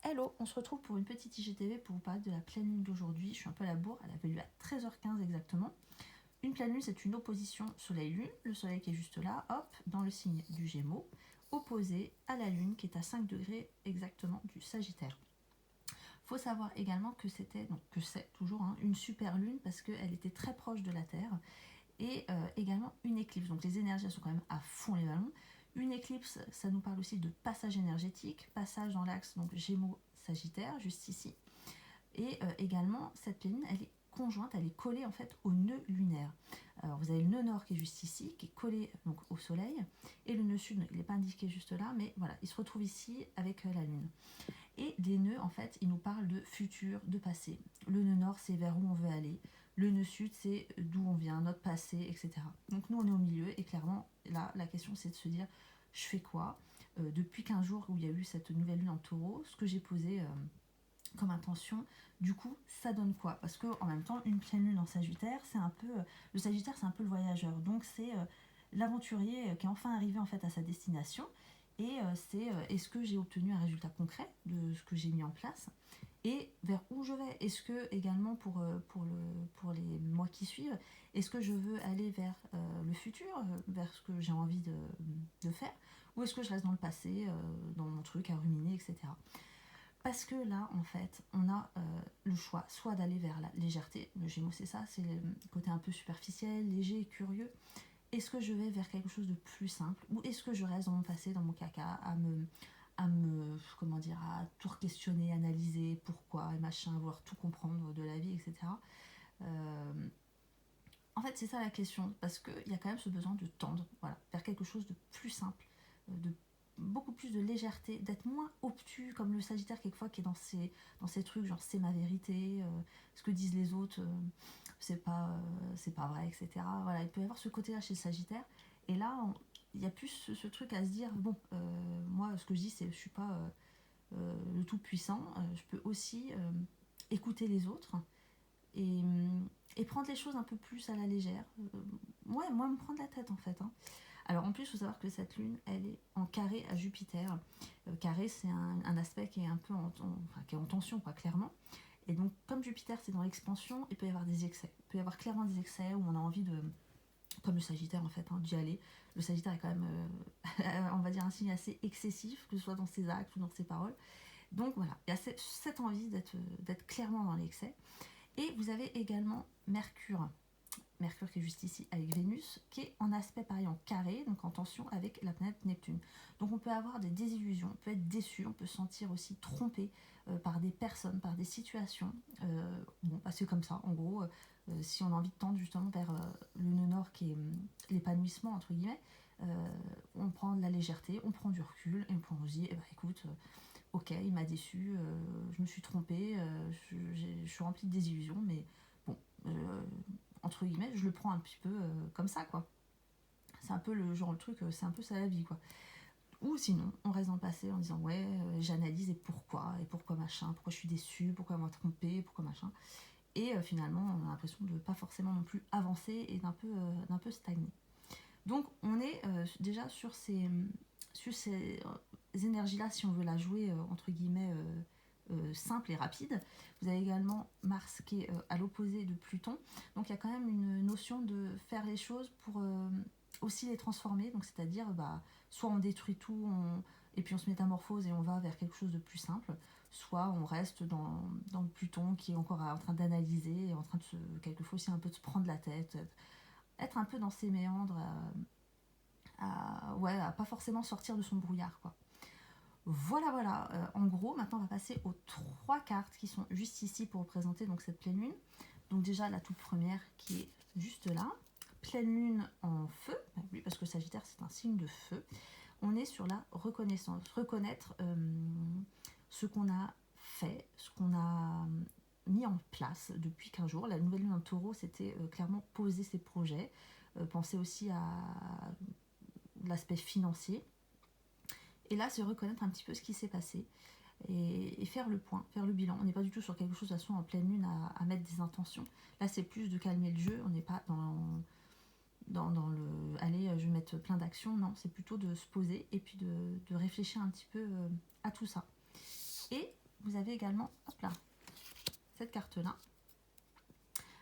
Hello, on se retrouve pour une petite IGTV pour vous parler de la pleine lune d'aujourd'hui. Je suis un peu à la bourre, elle avait lieu à 13h15 exactement. Une pleine lune, c'est une opposition soleil-lune, le soleil qui est juste là, hop, dans le signe du Gémeaux, opposé à la lune qui est à 5 degrés exactement du Sagittaire. Faut savoir également que c'est toujours une super lune parce qu'elle était très proche de la Terre et également une éclipse. Donc les énergies sont quand même à fond les ballons. Une éclipse, ça nous parle aussi de passage énergétique, passage dans l'axe donc Gémeaux-Sagittaire, juste ici. Et également, cette lune, elle est conjointe, elle est collée en fait au nœud lunaire. Alors vous avez le nœud nord qui est juste ici, qui est collé donc au soleil, et le nœud sud, il n'est pas indiqué juste là, mais voilà, il se retrouve ici avec la lune. Et les nœuds, en fait, ils nous parlent de futur, de passé. Le nœud nord, c'est vers où on veut aller. Le nœud sud, c'est d'où on vient, notre passé, etc. Donc nous, on est au milieu, et clairement, là, la question, c'est de se dire, je fais quoi depuis 15 jours où il y a eu cette nouvelle lune en taureau, ce que j'ai posé comme intention, du coup, ça donne quoi? Parce que en même temps, une pleine lune en Sagittaire, c'est un peu le Sagittaire, c'est un peu le voyageur. Donc c'est l'aventurier qui est enfin arrivé en fait à sa destination. Et c'est est-ce que j'ai obtenu un résultat concret de ce que j'ai mis en place et vers où je vais. Est-ce que également pour les mois qui suivent, est-ce que je veux aller vers le futur, vers ce que j'ai envie de faire, ou est-ce que je reste dans le passé, dans mon truc à ruminer, etc. Parce que là, en fait, on a le choix, soit d'aller vers la légèreté, le Gémeaux c'est ça, c'est le côté un peu superficiel, léger, curieux. Est-ce que je vais vers quelque chose de plus simple, ou est-ce que je reste dans mon passé, dans mon caca, comment dire, à tout questionner, analyser, pourquoi, et machin, vouloir tout comprendre de la vie, etc. Euh, En fait, c'est ça la question, parce qu'il y a quand même ce besoin de tendre, voilà, vers quelque chose de plus simple, de beaucoup plus de légèreté, d'être moins obtus comme le Sagittaire quelquefois qui est dans ces trucs genre c'est ma vérité, ce que disent les autres, c'est pas vrai, etc. Voilà, il peut y avoir ce côté-là chez le Sagittaire, et là, il y a plus ce truc à se dire, bon, moi ce que je dis c'est je suis pas le tout puissant, je peux aussi écouter les autres, et, et prendre les choses un peu plus à la légère. Ouais, moi, me prendre la tête en fait. Alors en plus, il faut savoir que cette lune, elle est en carré à Jupiter. Carré, c'est un aspect qui est un peu qui est en tension, quoi, clairement. Et donc, comme Jupiter, c'est dans l'expansion, il peut y avoir des excès. Il peut y avoir clairement des excès où on a envie de, comme le Sagittaire en fait, d'y aller. Le Sagittaire est quand même, on va dire, un signe assez excessif, que ce soit dans ses actes ou dans ses paroles. Donc voilà, il y a cette envie d'être clairement dans l'excès. Et vous avez également Mercure. Mercure qui est juste ici avec Vénus, qui est en aspect pareil en carré, donc en tension avec la planète Neptune. Donc on peut avoir des désillusions, on peut être déçu, on peut se sentir aussi trompé par des personnes, par des situations. Bon, parce que comme ça, en gros, si on a envie de tendre justement vers le nœud nord qui est l'épanouissement, entre guillemets, on prend de la légèreté, on prend du recul, et on se dit, eh ben, écoute, ok, il m'a déçu, je me suis trompée, je suis remplie de désillusions, mais bon, entre guillemets, je le prends un petit peu comme ça, quoi. C'est un peu le genre le truc, c'est un peu ça la vie, quoi. Ou sinon, on reste dans le passé en disant ouais, j'analyse et pourquoi machin, pourquoi je suis déçue, pourquoi elle m'a trompée, pourquoi machin. Et finalement, on a l'impression de pas forcément non plus avancer et d'un peu stagner. Donc, on est déjà sur ces énergies-là, si on veut la jouer entre guillemets simple et rapide. Vous avez également Mars qui est à l'opposé de Pluton. Donc il y a quand même une notion de faire les choses pour aussi les transformer. Donc c'est-à-dire, soit on détruit tout et puis on se métamorphose et on va vers quelque chose de plus simple, soit on reste dans le Pluton qui est encore en train d'analyser, en train de quelquefois aussi un peu de se prendre la tête, être un peu dans ses méandres, ouais, à pas forcément sortir de son brouillard, quoi. Voilà, voilà. En gros, maintenant on va passer aux trois cartes qui sont juste ici pour représenter donc cette pleine lune. Donc déjà la toute première qui est juste là. Pleine lune en feu, oui, parce que Sagittaire c'est un signe de feu. On est sur la reconnaissance, reconnaître ce qu'on a fait, ce qu'on a mis en place depuis 15 jours. La nouvelle lune en taureau, c'était clairement poser ses projets, penser aussi à l'aspect financier. Et là, c'est reconnaître un petit peu ce qui s'est passé et faire le point, faire le bilan. On n'est pas du tout sur quelque chose de toute façon en pleine lune à mettre des intentions. Là, c'est plus de calmer le jeu. On n'est pas dans le allez, je vais mettre plein d'actions. Non, c'est plutôt de se poser et puis de réfléchir un petit peu à tout ça. Et vous avez également, hop là, cette carte-là.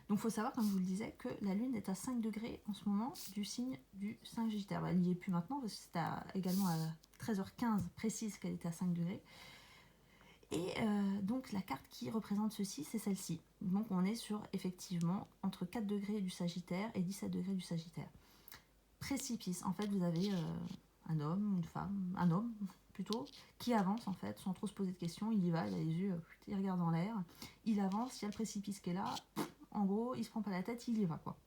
Donc, il faut savoir, comme je vous le disais, que la Lune est à 5 degrés en ce moment du signe du Sagittaire. Bah, elle n'y est plus maintenant, parce que c'était également à 13h15 précise qu'elle était à 5 degrés. Et donc, la carte qui représente ceci, c'est celle-ci. Donc, on est sur, effectivement, entre 4 degrés du Sagittaire et 17 degrés du Sagittaire. Précipice. En fait, vous avez un homme, une femme, un homme plutôt, qui avance, en fait, sans trop se poser de questions. Il y va, il a les yeux, il regarde en l'air. Il avance, il y a le précipice qui est là. En gros, il se prend pas la tête, il y va, quoi.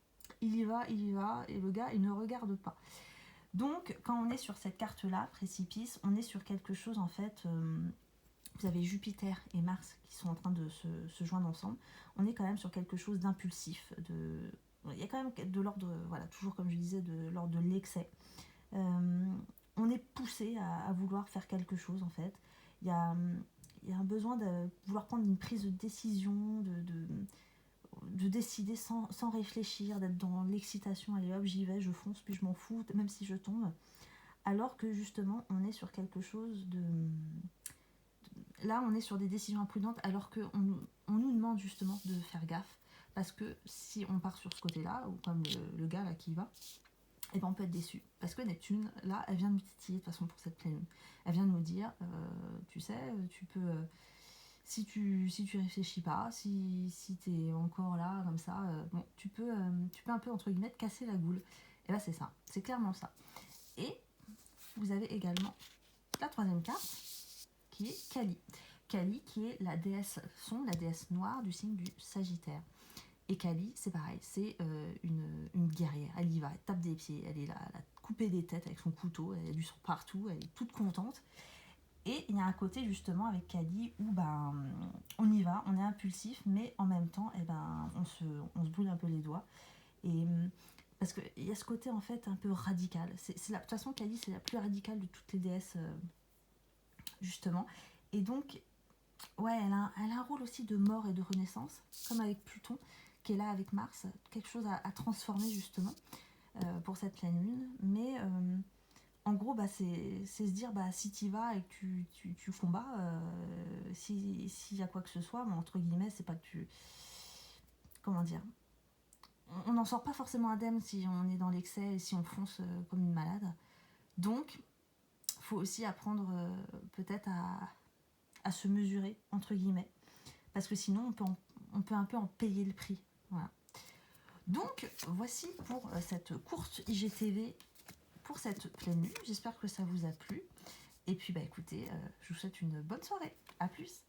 Il y va, et le gars, il ne regarde pas. Donc, quand on est sur cette carte-là, précipice, on est sur quelque chose, en fait, vous avez Jupiter et Mars qui sont en train de se joindre ensemble. On est quand même sur quelque chose d'impulsif, il y a quand même de l'ordre, voilà, toujours comme je disais, de l'ordre de l'excès. On est poussé à vouloir faire quelque chose, en fait. Il y a un besoin de vouloir prendre une prise de décision, de décider sans réfléchir, d'être dans l'excitation, allez hop, j'y vais, je fonce, puis je m'en fous, même si je tombe. Alors que justement, on est sur quelque chose de... Là, on est sur des décisions imprudentes, alors qu'on nous demande justement de faire gaffe. Parce que si on part sur ce côté-là, ou comme le gars là qui y va, et ben on peut être déçu. Parce que Neptune, là, elle vient de nous titiller de toute façon pour cette pleine lune. Elle vient de nous dire, tu sais, tu peux... si tu réfléchis pas, si tu es encore là, comme ça, bon, tu peux un peu, entre guillemets, casser la goule. Et là, c'est ça. C'est clairement ça. Et vous avez également la troisième carte, qui est Kali. Kali, qui est la déesse sombre, la déesse noire du signe du Sagittaire. Et Kali, c'est pareil, c'est une guerrière. Elle y va, elle tape des pieds, elle est là, elle a coupé des têtes avec son couteau, elle a du sang partout, elle est toute contente. Et il y a un côté justement avec Kali où ben, on y va, on est impulsif, mais en même temps, eh ben, on se brûle un peu les doigts. Et parce qu'il y a ce côté en fait un peu radical. De toute façon, Kali, c'est la plus radicale de toutes les déesses, justement. Et donc, ouais, elle a un rôle aussi de mort et de renaissance, comme avec Pluton, qui est là avec Mars, quelque chose à transformer justement pour cette pleine lune. Mais en gros, bah, c'est se dire, bah, si tu y vas et que tu combats, s'il y a quoi que ce soit, mais entre guillemets, c'est pas que tu... Comment dire, on n'en sort pas forcément indemne si on est dans l'excès et si on fonce comme une malade. Donc, il faut aussi apprendre peut-être à se mesurer, entre guillemets, parce que sinon on peut un peu en payer le prix. Voilà. Donc voici pour cette courte IGTV pour cette pleine lune. J'espère que ça vous a plu. Et puis bah écoutez, je vous souhaite une bonne soirée. À plus.